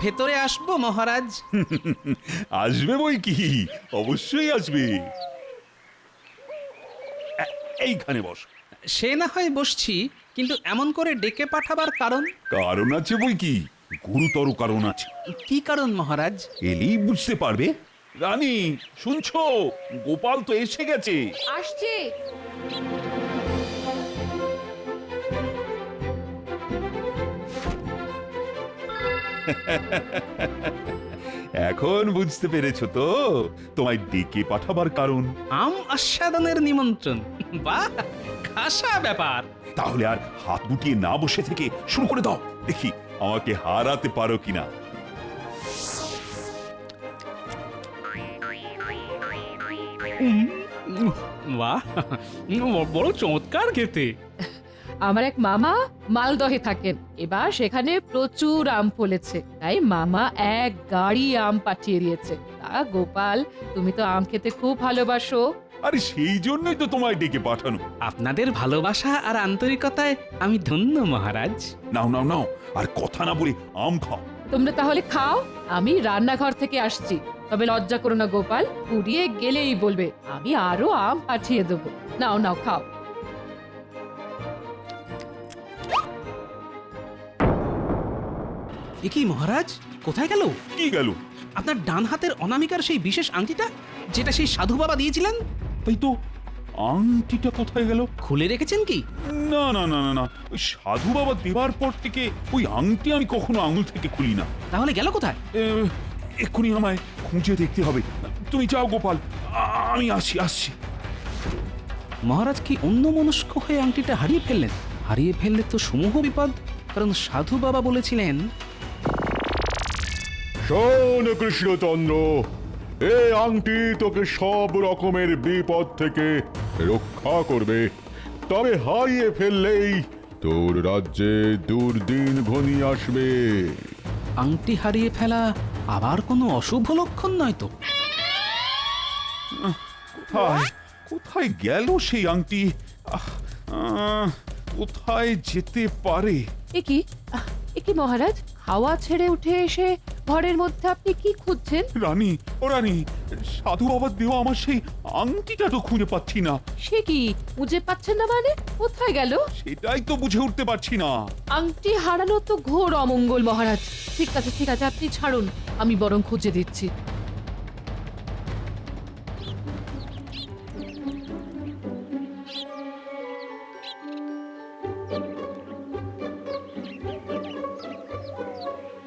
ভেতরে আসবো মহারাজ? আসবে বই কি, অবশ্যই আসবে। এইখানে বস। সে না হয় বসছি, কিন্তু এমন করে ডেকে পাঠাবার কারণ? কারণ আছে বই কি, গুরুতর কারণ আছে। কি কারণ মহারাজ? এলেই বুঝতে পারবে। রানী শুনছো, গোপাল তো এসে গেছে। আসছে। এখন বুঝতে পেরেছো তো তোমায় ডেকে পাঠাবার কারণ। আম আস্বাদনের নিমন্ত্রণ, বাহ, খাসা ব্যাপার। তাহলে আর হাত গুটিয়ে না বসে থেকে শুরু করে দাও, দেখি আমাকে হারাতে পারো কিনা। বাহ, বড় চমৎকার খেতে। আমার এক মামা মালদহে থাকেন, এবার সেখানে প্রচুর আম ফলেছে, তাই মামা এক গাড়ি আম পাঠিয়ে দিয়েছে। তা গোপাল, তুমি তো আম খেতে খুব ভালোবাসো। আরে সেই জন্যই তো তোমায় ডেকে পাঠানো। আপনাদের ভালোবাসা আর আন্তরিকতায় আমি ধন্য মহারাজ। নাও নাও নাও, আর কথা না বলে আম খাও। তোমরা তাহলে খাও, আমি রান্নাঘর থেকে আসছি। তবে লজ্জা করো না গোপাল, পুড়িয়ে গেলেই বলবে, আমি আরো আম পাঠিয়ে দেবো। নাও নাও খাও। এ কি মহারাজ, কোথায় গেল? কি গেল? আপনার ডান হাতের অনামিকার সেই বিশেষ আংটিটা, যেটা সেই সাধু বাবা দিয়েছিলেন। তাই তো, আংটিটা কোথায় গেল? খুলে রেখেছেন কি? না না না না না, ওই সাধু বাবা দেবার পর থেকে ওই আংটি আমি কখনো আঙুল থেকে খুলি না। তাহলে গেল কোথায়? এক্ষুনি আমায় খুঁজে দেখতে হবে। তুমি যাও গোপাল, আমি আসছি। মহারাজ কি অন্যমনস্ক হয়ে আংটিটা হারিয়ে ফেললেন? হারিয়ে ফেললে তো সমূহ বিপদ, কারণ সাধু বাবা বলেছিলেন। শোন কৃষ্ণচন্দ্র, এই আংটি তোকে সব রকমের বিপদ থেকে রক্ষা করবে, তবে হারিয়ে ফেললেই তোর রাজ্যে দুর্দিন ঘনিয়ে আসবে। আংটি হারিয়ে ফেলা আবার কোনো অশুভ লক্ষণ নয় তো? কোথায় কোথায় গেল সেই আংটি? কোথায় যেতে পারে? এ কি মহারাজ, হাওয়া ছেড়ে উঠে এসে ঘরের মধ্যে আপনি কি খুঁজছেন? রানী, ও রানী, সাধু বাবার দেওয়া আমার সেই আংটিটা তো খুঁজে পাচ্ছি না। সে কি, খুঁজে পাচ্ছেন না মানে? কোথায় গেল? সেটাই তো বুঝে উঠতে পারছি না। আংটি হারানো তো ঘোর অমঙ্গল মহারাজ। ঠিক আছে আপনি ছাড়ুন, আমি বরং খুঁজে দিচ্ছি।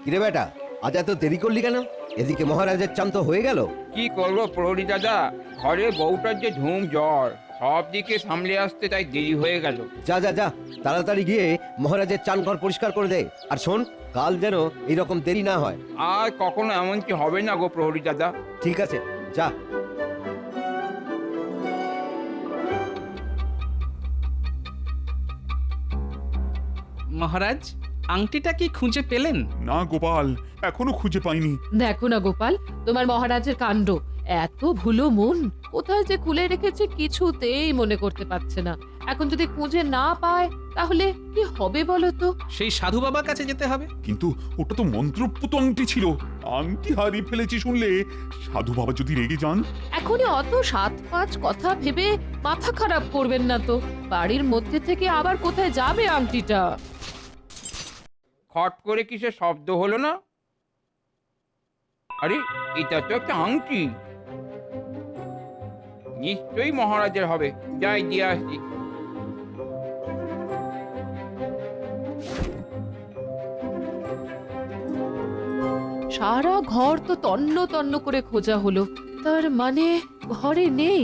কিরে বেটা, আজ এত দেরি করলি কেন? এদিকে মহারাজের চান তো হয়ে গেল। কি করবো প্রহরী দাদা, ঘরে বউটার যে ধুম জ্বর, সব দিকে সামলে আসতে তাই দেরি হয়ে গেল। যা যা যা, তাড়াতাড়ি গিয়ে মহারাজের চান ঘর পরিষ্কার করে দে। আর শোন, কাল যেন এইরকম দেরি না হয়। আর কখনো এমন কি হবে না গো প্রহরী দাদা। ঠিক আছে, যা। মহারাজ, আংটিটা কি খুঁজে পেলেন? না গোপাল, এখনো খুঁজে পাইনি। দেখো না গোপাল, তোমার মহারাজের কাণ্ড। এত ভুলো মন, কোথায় যে খুলে রেখেছে কিছুতেই মনে করতে পারছে না। এখন যদি খুঁজে না পায় তাহলে কি হবে বলো তো? সেই সাধু বাবার কাছে যেতে হবে। কিন্তু ওটা তো মন্ত্রপুত আংটি ছিল। আংটি হারিয়ে ফেলেছি শুনলে সাধু বাবা যদি রেগে যান। এখনই অত 7-5 কথা ভেবে মাথা খারাপ করবেন না তো। বাড়ির মধ্যে থেকে আবার কোথায় যাবে আংটিটা? খট করে কিসের শব্দ হলো না? আরে, এটা তো একটা আংটি, নিশ্চয়ই মহারাজের হবে। যাই দিয়ে আসছি। সারা ঘর তো তন্ন তন্ন করে খোঁজা হলো, তার মানে ঘরে নেই।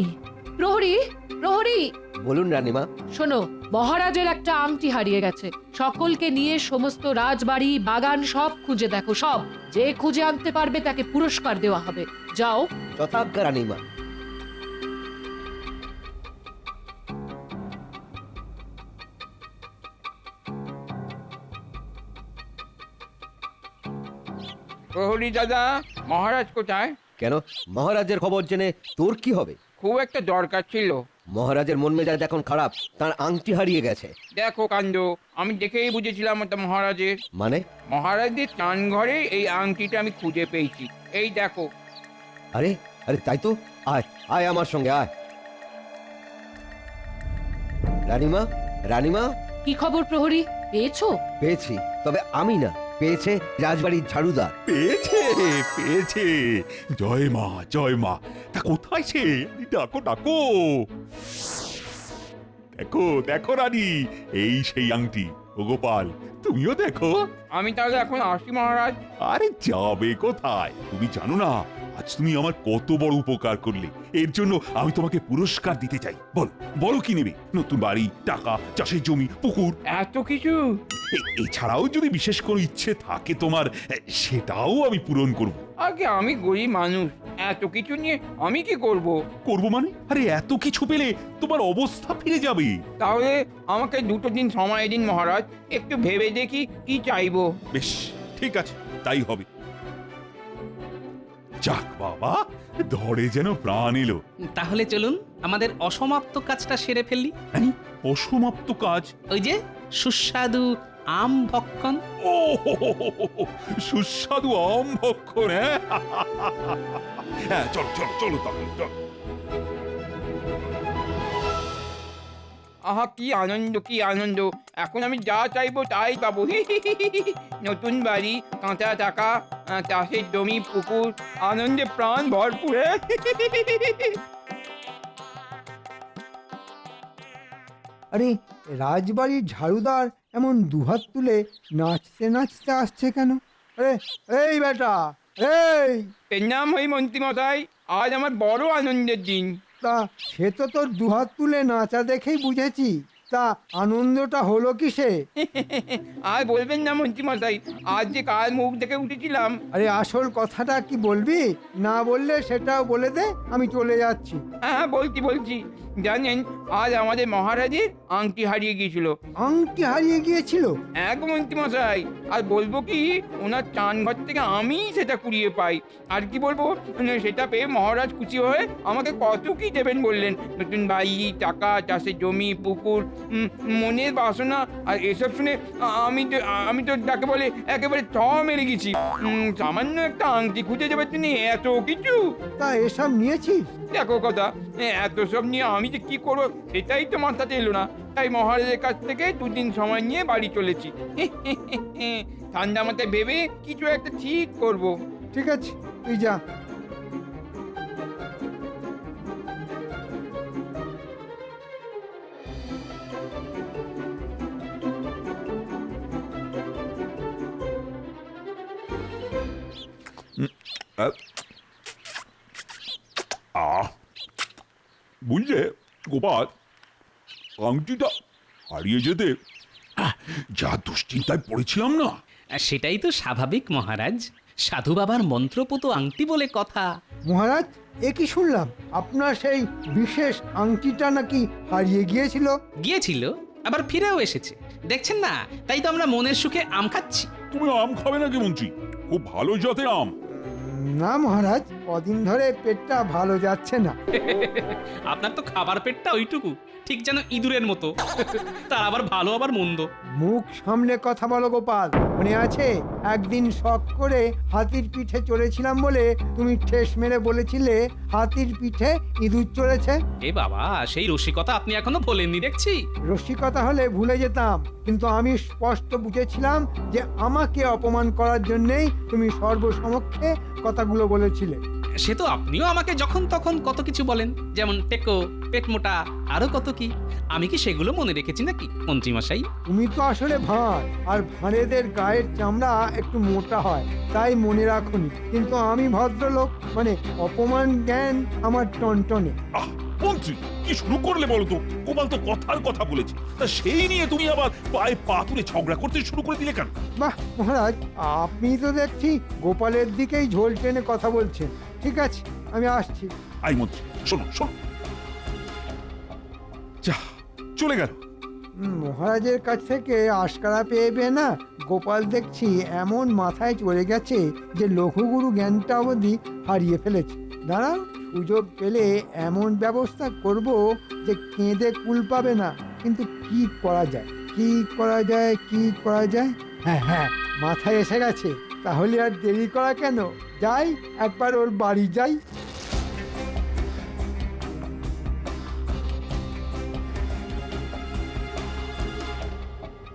প্রহরী, প্রহরী, বলুন রানীমা। শোনো, মহারাজের একটা আংটি হারিয়ে গেছে। সকলকে নিয়ে সমস্ত রাজবাড়ি, বাগান সব খুঁজে দেখো, সব। যে খুঁজে আনতে পারবে তাকে পুরস্কার দেওয়া হবে। যাও। যথাজ্ঞা রানীমা। প্রহরী দাদা, মহারাজ কোথায়? কেন, মহারাজের খবর জেনে তোর কি হবে? খুব একটা দরকার ছিল। মহারাজের মন মেজাজ এখন খারাপ, তার আংটি হারিয়ে গেছে। দেখো কাণ্ড, আমি দেখেই বুঝেছিলাম ওটা মহারাজের। মানে? মহারাজদের চান ঘরে এই আংটিটা আমি খুঁজে পেয়েছি, এই দেখো। আরে আরে তাই তো, আয় আয় আমার সঙ্গে আয়। রানীমা, রানীমা, কি খবর প্রহরী, পেয়েছো? পেয়েছি, তবে আমি না, পেয়েছে রাজবাড়ির ঝাড়ুদার। পেয়েছে পেয়েছে, জয় মা জয় মা। তা কোথায় সে? ডাকো ডাকো। দেখো দেখো রানী, এই সেই আংটি। ও গোপাল, তুমিও দেখো। আমি তাহলে এখন আসি মহারাজ। আরে যাবে কোথায়? তুমি জানো না আজ তুমি আমার কত বড় উপকার করলে। এর জন্য আমি তোমাকে পুরস্কার দিতে চাই। বল বলো কি নেবে? নতুন বাড়ি, টাকা, চাষের জমি, পুকুর। এত কিছু? এছাড়াও যদি বিশেষ কোনো ইচ্ছে থাকে তোমার, সেটাও আমি পূরণ করব। আগে আমি গরিব মানুষ, এত কিছু নিয়ে আমি কি করব? করবো মানে? আরে এত কিছু পেলে তোমার অবস্থা ফিরে যাবে। তাহলে আমাকে 2 দিন সময় দিন মহারাজ, একটু ভেবে দেখি কি চাইবো। বেশ, ঠিক আছে, তাই হবে। যাক বাবা, ধরে যেন প্রাণ এলো। তাহলে চলুন আমাদের অসমাপ্ত কাজটা সেরে ফেললি। জানি, অসমাপ্ত কাজ? ওই যে সুস্বাদু আম ভক্ষণ। ও হো হো হো হো হো, সুস্বাদু আম ভক্ষণ। হ্যাঁ চলো চলো চলো তাহলে চলো। আহা কি আনন্দ কি আনন্দ, এখন আমি যা চাইবো তাই পাবো। নতুন বাড়ি, কাঁচা টাকা, চাষের জমি, পুকুর, আনন্দে প্রাণ ভরপুর। আরে রাজবাড়ির ঝাড়ুদার এমন দুহাত তুলে নাচতে নাচতে আসছে কেন? আরে এই বেটা, এই! এর নাম হই মন্ত্রী মশাই, আজ আমার বড় আনন্দের দিন। তা সে তো তোর দুহাত তুলে নাচা দেখেই বুঝেছি, তা আনন্দটা হলো কিসে? আর বলবেন না মন্ত্রী মশাই, আজ যে কার মুখ দেখে উঠেছিলাম। আরে আসল কথাটা কি বলবি? না বললে সেটাও বলে দে, আমি চলে যাচ্ছি। হ্যাঁ বলছি। জানেন, আজ আমাদের মহারাজের আংটি হারিয়ে গিয়েছিল। আংটি হারিয়ে গিয়েছিল? এক মন্ত্রী মশাই, আর বলবো কি, ওনার চান ঘর থেকে আমি সেটা কুড়িয়ে পাই। আর কি বলবো, সেটা পেয়ে মহারাজ খুশি হয়ে আমাকে কত কি দেবেন বললেন। নতুন বাড়ি, টাকা, চাষের জমি, পুকুর, মনের বাসনা। আর এসব শুনে আমি তো যাকে বলে একেবারে মেরে গেছি। সামান্য একটা আংটি খুঁজে যাবে তিনি এত কিছু। তা এসব নিয়েছিস? দেখো কথা, এত সব নিয়ে আমি যে কি করবো সেটাই তো মাথাতে এলো না। তাই মহারাজের কাছ থেকে 2 দিন সময় নিয়ে বাড়ি চলেছি। ঠান্ডা মাথায় ভেবে কিছু একটা ঠিক করব। ঠিক আছে, তুই যা। বুঝলে গোপাল, আংটিটা হারিয়ে যেতে যা দুশ্চিন্তায় পড়েছিলাম না। সেটাই তো স্বাভাবিক মহারাজ, সাধু বাবার মন্ত্রপুত আংটি বলে কথা। মহারাজ, এ কি শুনলাম? আপনার সেই বিশেষ আংটিটা নাকি হারিয়ে গিয়েছিল? গিয়েছিল, আবার ফিরেও এসেছে। দেখছেন না, তাই তো আমরা মনের সুখে আম খাচ্ছি। তুমি আম খাবে নাকি মন্ত্রী? খুব ভালো জাতের আম। না মহারাজ, কদিন ধরে পেটটা ভালো যাচ্ছে না। আপনার তো খাবার পেটটা ওইটুকু, ঠিক যেন ইঁদুরের মতো। তার আবার ভালো আবার মন্দ। মুখ সামনে কথা বলো গোপাল। মনে আছে একদিন শখ করে হাতির পিঠে চড়েছিলাম বলে তুমি ঠেস মেরে বলেছিলে হাতির পিঠে ইঁদুর চড়েছে? এ বাবা, সেই রসিকতা আপনি এখনো ভোলেননি দেখছি। রসিকতা হলে ভুলে যেতাম, কিন্তু আমি স্পষ্ট বুঝেছিলাম যে আমাকে অপমান করার জন্যেই তুমি সর্বসমক্ষে কথাগুলো বলেছিলে। সে তো আপনিও আমাকে যখন তখন কত কিছু বলেন, যেমন টেকো, পেট মোটা, আরো কত কি। আমি কি সেগুলো মনে রেখেছি নাকি মন্ত্রী মশাই? তুমি তো আসলে ভাঁড়, আর ভাঁড়েদের গায়ের চামড়া একটু মোটা হয়, তাই মনে রাখুনি। কিন্তু আমি ভদ্রলোক, মানে অপমান জ্ঞান আমার টনটনে। মন্ত্রী, কি শুরু করলে বলো তো? গোপাল তো কথার কথা বলেছে, তা সেই নিয়ে তুমি আবার পায়ে পা তুলে ঝগড়া করতে শুরু করে দিলে কেন? বাহ মহারাজ, আপনি তো দেখছি গোপালের দিকেই ঝোল টেনে কথা বলছেন। ঠিক আছে, আমি আসছি। আই মন্ত্রী, শোনো শোনো। যা, চলে গেল। মহারাজের কাছ থেকে আশকারা পেয়ে না গোপাল দেখছি এমন মাথায় চড়ে গেছে যে লঘুগুরু জ্ঞানটা অবধি হারিয়ে ফেলেছে। দাঁড়াও, সুযোগ পেলে এমন ব্যবস্থা করব যে কেঁদে কুল পাবে না। কিন্তু কি করা যায়, কি করা যায়, কি করা যায়? হ্যাঁ হ্যাঁ, মাথায় এসে গেছে। তাহলে আর দেরি করা কেন, যাই একবার ওর বাড়ি যাই।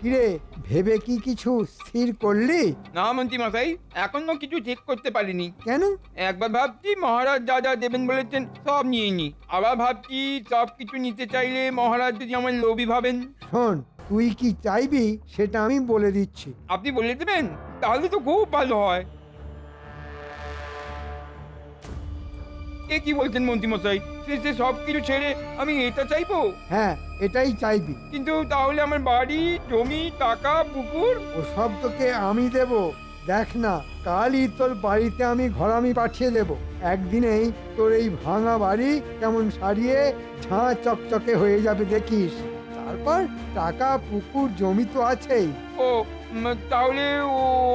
কিরে, ভেবে কি কিছু স্থির করলি? না মন্ত্রী মশাই, এখনো কিছু ঠিক করতে পারিনি। কেন? একবার ভাবছি মহারাজ যা যা দেবেন বলেছেন সব নিয়ে নি, আবার ভাবছি সব কিছু নিতে চাইলে মহারাজ যদি আমার লোভী ভাবেন। শোন, তুই কি চাইবি সেটা আমি বলে দিচ্ছি। আপনি বলে দেবেন, তাহলে তো খুব ভালো হয়। এ কি বলছেন মন্ত্রী মশাই, সে সব কিছু ছেড়ে আমি এটা চাইবো? হ্যাঁ, এটাই চাইবি। কিন্তু তাহলে আমার বাড়ি, জমি, টাকা, পুকুর? ও সব তোকে আমি দেব। দেখ না, কালই তোর বাড়িতে আমি ঘরামি পাঠিয়ে দেব। একদিনেই তোর এই ভাঙা বাড়ি কেমন সারিয়ে ঝাঁ চকচকে হয়ে যাবে দেখিস। তারপর টাকা, পুকুর, জমি তো আছেই। ও তাহলে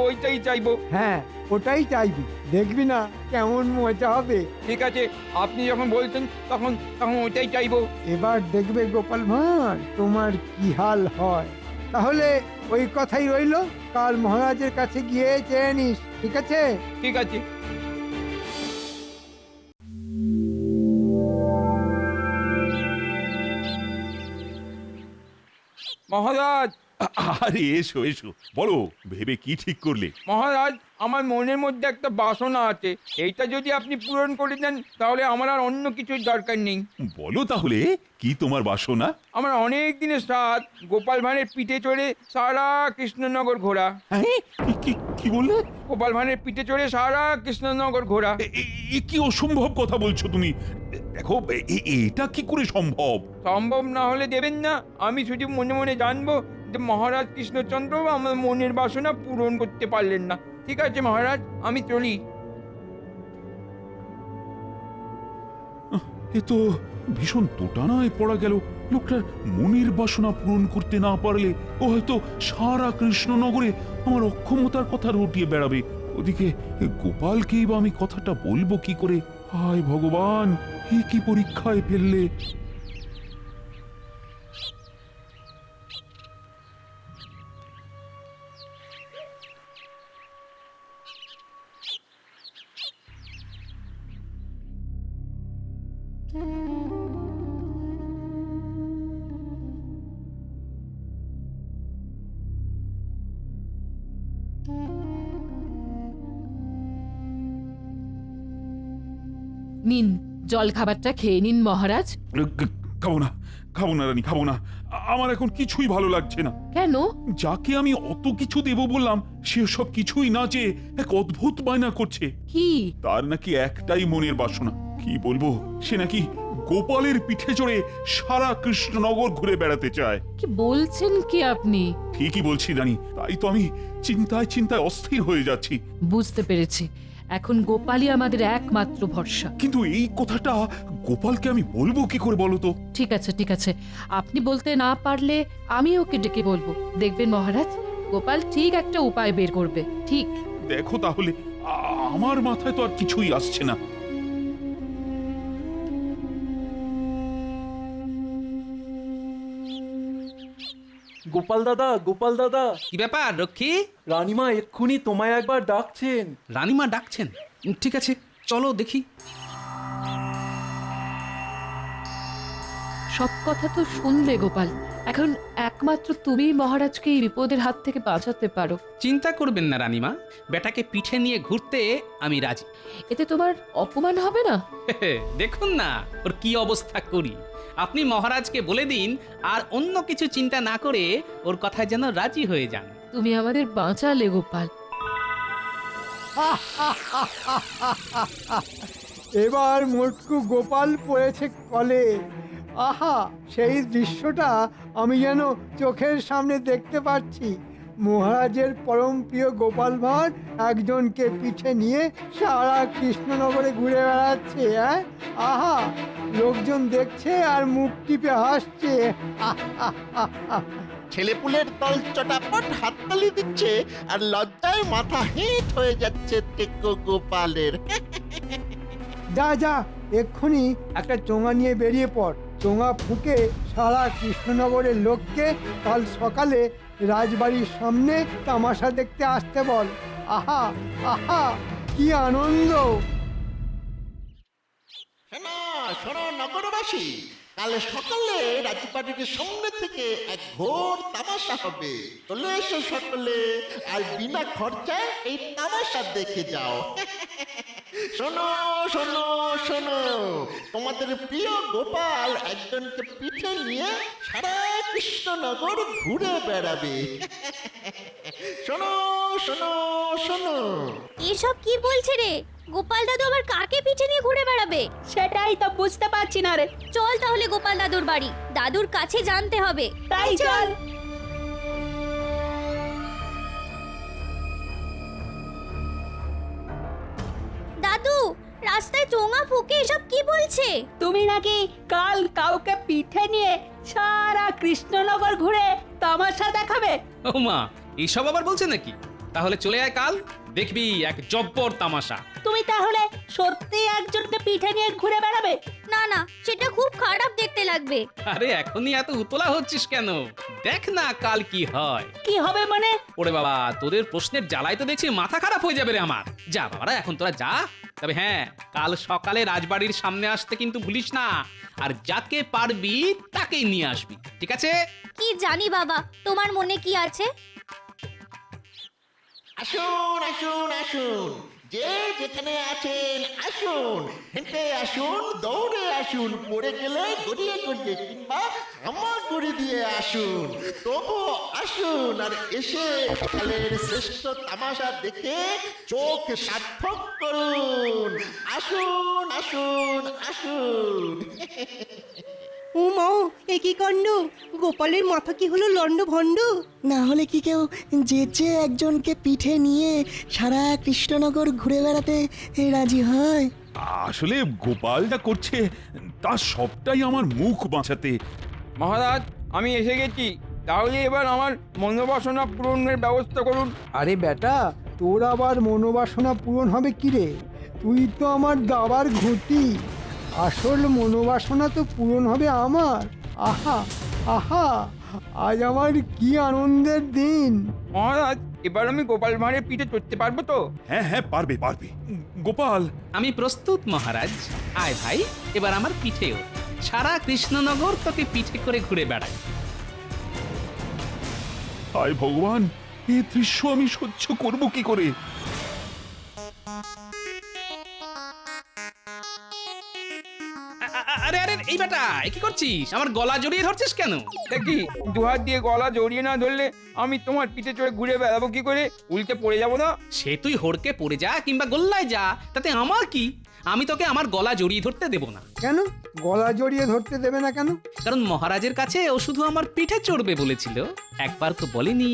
ওইটাই চাইবো। হ্যাঁ, ওটাই চাইবি। দেখবি না কেমন মজা হবে। ঠিক আছে, আপনি যখন বলছেন তখন তখন ওইটাই চাইবো। এবার দেখবে গোপাল ভাঁড় তোমার কি হাল হয়। তাহলে ওই কথাই রইলো, কাল মহারাজের কাছে গিয়ে চেয়ে নিস, ঠিক আছে? ঠিক আছে। মহারাজ, আরে এসো এসো, বলো ভেবে কি ঠিক করলে? মহারাজ, আমার মনের মধ্যে একটা বাসনা আছে, এইটা যদি আপনি পূরণ করে দেন তাহলে আমার আর অন্য কিছুর দরকার নেই। বলো তাহলে কি তোমার বাসনা? আমার অনেক দিনের সাথ গোপাল ভাঁড়ের পিঠে চড়ে সারা কৃষ্ণনগর ঘোরা। হ্যাঁ, কি বললে? গোপাল ভাঁড়ের পিঠে চড়ে সারা কৃষ্ণনগর ঘোরা। এ কি অসম্ভব কথা বলছো তুমি? দেখো, এটা কি করে সম্ভব? সম্ভব না হলে দেবেন না। আমি শুধু মনে মনে জানবো যে মহারাজ কৃষ্ণচন্দ্র আমার মনের বাসনা পূরণ করতে পারলেন না। ঠিক আছে মহারাজ, আমি চলি। এ তো ভীষণ দোটানায় পড়া গেল। লোকটার মনের বাসনা পূরণ করতে না পারলে ও হয়তো সারা কৃষ্ণনগরে আমার অক্ষমতার কথা রটিয়ে বেড়াবে। ওদিকে গোপালকেই বা আমি কথাটা বলবো কি করে? হায় ভগবান, এ কি পরীক্ষায় ফেললে! নিন, জল খাবারটা খেয়ে নিন মহারাজ। খাবো না, খাবো না রানী, খাবো না। আমার এখন কিছুই ভালো লাগছে না। কেন? যাকে আমি অত কিছু দেব বললাম সে সব কিছুই না চেয়ে এক অদ্ভুত বায়না করছে। কি? তার নাকি একটাই মনের বাসনা। কি বলবো, সে নাকি গোপালের পিঠে চড়ে সারা কৃষ্ণনগর ঘুরে বেড়াতে চায়। কি বলছেন কি আপনি? ঠিকই বলছি রানী, তাই তো আমি চিন্তায় চিন্তায় অস্থির হয়ে যাচ্ছি। বুঝতে পেরেছি, এখন গোপালই আমাদের একমাত্র ভরসা। কিন্তু এই কথাটা গোপালকে আমি বলবো কি করে বলো তো? ঠিক আছে ঠিক আছে, আপনি বলতে না পারলে আমি ওকে ডেকে বলবো। দেখবেন মহারাজ, গোপাল ঠিক একটা উপায় বের করবে। ঠিক। দেখো তাহলে, আমার মাথায় তো আর কিছুই আসছে না। গোপাল দাদা, গোপাল দাদা, কি ব্যাপার রক্ষী? রানীমা এক্ষুনি তোমায় একবার ডাকছেন। রানীমা ডাকছেন? ঠিক আছে, চলো দেখি। সব কথা তো শুনলে গোপাল, এখন একমাত্র তুমি মহারাজকে এই বিপদের হাত থেকে বাঁচাতে পারো। চিন্তা করবেন না রানীমা, বেটাকে পিঠে নিয়ে ঘুরতে আমি রাজি। এতে তোমার অপমান হবে না? দেখুন না ওর কি অবস্থা করি। আপনি মহারাজকে বলে দিন আর অন্য কিছু চিন্তা না করে ওর কথায় যেন রাজি হয়ে যান। তুমি আমাদের বাঁচালে গোপাল। এবার মোটকু গোপাল পড়েছে কলে। আহা, সেই দৃশ্যটা আমি যেন চোখের সামনে দেখতে পাচ্ছি। মহারাজের পরম প্রিয় গোপাল ভাঁড় একজনকে পিঠে নিয়ে সারা কৃষ্ণনগরে ঘুরে বেড়াচ্ছে। আহা, লোকজন দেখছে আর মুখ টিপে হাসছে। ছেলেপুলের দল চটাপট হাততালি দিচ্ছে আর লজ্জায় মাথা হেঁট হয়ে যাচ্ছে টেকো গোপালের। যা যা এক্ষুনি একটা চোঙা নিয়ে বেরিয়ে পড়। চোঙা ফুঁকে সারা কৃষ্ণনগরের লোককে কাল সকালে রাজবাড়ির সামনে তামাশা দেখতে আসতে বল। আহা আহা কি আনন্দ! শোনো শোনো নগরবাসী, কাল সকালে রাজবাড়ির সামনে থেকে এক ঘোর তামাশা হবে। চলে এসো সকলে আর বিনা খরচায় এই তামাশা দেখে যাও। শোনো শোনো শোনো, তোমাদের প্রিয় গোপাল একজনকে পিঠে নিয়ে সারা কৃষ্ণনগর ঘুরে বেড়াবে। শোনো শোনো শোনো। এসব কি বলছে রে? গোপাল দাদু আবার কাকে পিঠে নিয়ে ঘুরে বেড়াবে? সেটাই তো বুঝতে পারছি না রে। চল তাহলে গোপাল দাদুর বাড়ি, দাদুর কাছে জানতে হবে। তাই চল। দাদু, রাস্তায় চোঙা ফুঁকে এসব কি বলছে? তুমি নাকি কাল কাউকে পিঠে নিয়ে সারা কৃষ্ণনগর ঘুরে তামাশা দেখাবে? ও মা, এসব আবার বলছে নাকি? তাহলে চলে আয় কাল, দেখবি এক জব্বর তামাশা। তুমি তাহলে সত্যি একজনকে পিঠে নিয়ে ঘুরে বেড়াবে? না না, সেটা খুব খারাপ দেখতে লাগবে। আরে এখনই এত উতলা হচ্ছিস কেন? দেখ না কাল কি হয়। কি হবে মানে? ওরে বাবা, তোদের প্রশ্নের জ্বালায় তো দেখছি মাথা খারাপ হয়ে যাবে রে আমার। যা বাবারা, এখন তোরা যা। তবে হ্যাঁ, কাল সকালে রাজবাড়ির সামনে আসতে কিন্তু ভুলিস না। আর যাকে পারবি তাকেই নিয়ে আসবি, ঠিক আছে? কি জানি বাবা, তোমার মনে কি আছে? আসুন আসুন আসুন, যে যেখানে আছেন আসুন, হেঁটে আসুন, দৌড়ে আসুন, পড়ে গেলে গড়িয়ে গড়িয়ে কিংবা হামাগুড়ি দিয়ে আসুন, তবু আসুন আর এসে কালের শ্রেষ্ঠ তামাশা দেখে চোখ সার্থক করুন। আসুন আসুন আসুন। উমা, এ কি কাণ্ড! গোপালের মাথা কি হলো লন্ড ভন্ড? না হলে কি কেউ যেচে একজনকে পিঠে নিয়ে সারা কৃষ্ণনগর ঘুরে বেড়াতে রাজি হয়? আসলে গোপাল যা করছে তার সবটাই আমার মুখ বাঁচাতে। মহারাজ, আমি এসে গেছি। তাহলে এবার আমার মনোবাসনা পূরণের ব্যবস্থা করুন। আরে বেটা, তোর আবার মনোবাসনা পূরণ হবে কি রে? তুই তো আমার দাবার ঘুঁটি। আসল মনোবাসনা তো পূরণ হবে আমার। আহা আহা, আজ আমার কি আনন্দের দিন! মহারাজ, এবার আমি গোপাল ভাঁড়ের পিঠে চড়তে পারবো তো? হ্যাঁ হ্যাঁ, পারবে পারবে। গোপাল, আমি প্রস্তুত মহারাজ। আয় ভাই, এবার আমার পিঠে ওঠ। সারা কৃষ্ণনগর তোকে পিঠে করে ঘুরে বেড়াই। হায় ভগবান, এই দৃশ্য আমি সহ্য করব কি করে? আরে আরে, এই বেটা, এ কি করছিস? আমার গলা জড়িয়ে ধরছিস কেন? দেখি, দুহাত দিয়ে গলা জড়িয়ে না ধরলে আমি তোমার পিঠে চড়ে ঘুরে বেড়াবো কি করে? উল্টে পড়ে যাবো না? সে তুই হড়কে পড়ে যা কিংবা গোল্লায় যা, তাতে আমার কি? আমি তোকে আমার গলা জড়িয়ে ধরতে দেব না। কেন গলা জড়িয়ে ধরতে দেবে না কেন? কারণ মহারাজের কাছে ও শুধু আমার পিঠে চড়বে বলেছিল, একবার তো বলেনি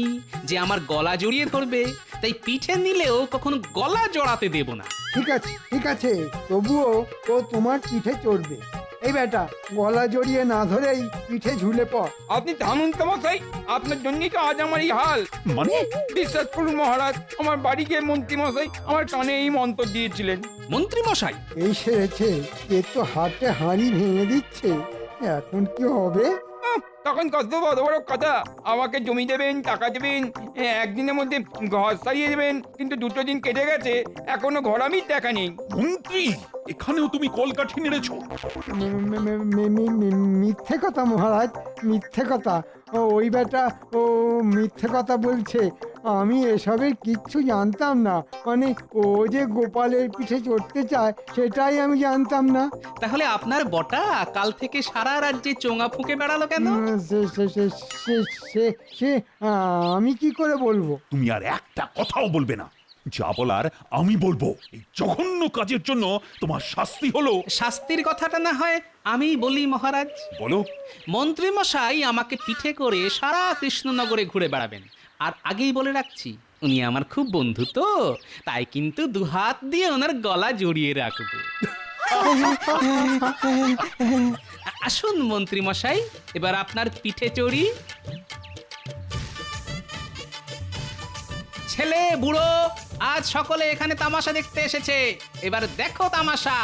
যে আমার গলা জড়িয়ে ধরবে। তাই পিঠে নিলেও কখনো গলা জড়াতে দেব না। ঠিক আছে ঠিক আছে, তবুও ও তোমার পিঠে চড়বে। এই বেটা, গলা জড়িয়ে না ধরেই পিঠে ঝুলে পড়। আপনি থামুন তো মশাই, আপনার জন্যই তো আজ আমার এই হাল। মানে বিশ্বাস করুন মহারাজ, আমার বাড়ি গিয়ে মন্ত্রী মশাই আমার কানে এই মন্ত্র দিয়েছিলেন। মন্ত্রী মশাই? এই সেরেছে, এ তো হাতে হাঁড়ি ভেঙে দিচ্ছে। এখন কি হবে? তখন কত বড় বড় কথা, আমাকে জমি দেবেন, টাকা দেবেন, একদিনের মধ্যে ঘর সারিয়ে দেবেন, কিন্তু 2 দিন কেটে গেছে, এখনো ঘরামির দেখা নেই। মন্ত্রী, এখানেও তুমি কলকাঠি নেড়েছো? মিথ্যে কথা মহারাজ, মিথ্যে কথা। ওই বেটা ও মিথ্যে কথা বলছে। আমি এসবের কিচ্ছু জানতাম না। মানে ও যে গোপালের পিঠে চড়তে চায় সেটাই আমি জানতাম না। তাহলে আপনার বটা কাল থেকে সারা রাজ্যে চোঙা ফুঁকে বেড়ালো কেন? সে আমি কি করে বলবো? তুমি আর একটা কথাও বলবে না। যা বলার আমি বলবো। এই জঘন্য কাজের জন্য তোমার শাস্তি হলো। শাস্তির কথাটা না হয় আমি বলি মহারাজ। বলো। মন্ত্রী মশাই আমাকে পিঠে করে সারা কৃষ্ণনগরে ঘুরে বেড়াবেন। আর আগেই বলে রাখছি, উনি আমার খুব বন্ধু তো, তাই কিন্তু 2 হাত দিয়ে ওনার গলা জড়িয়ে রাখবো। আসুন মন্ত্রী মশাই, এবার আপনার পিঠে চড়ি। ছেলে বুড়ো আজ সকলে এখানে তামাশা দেখতে এসেছে, এবার দেখো তামাশা।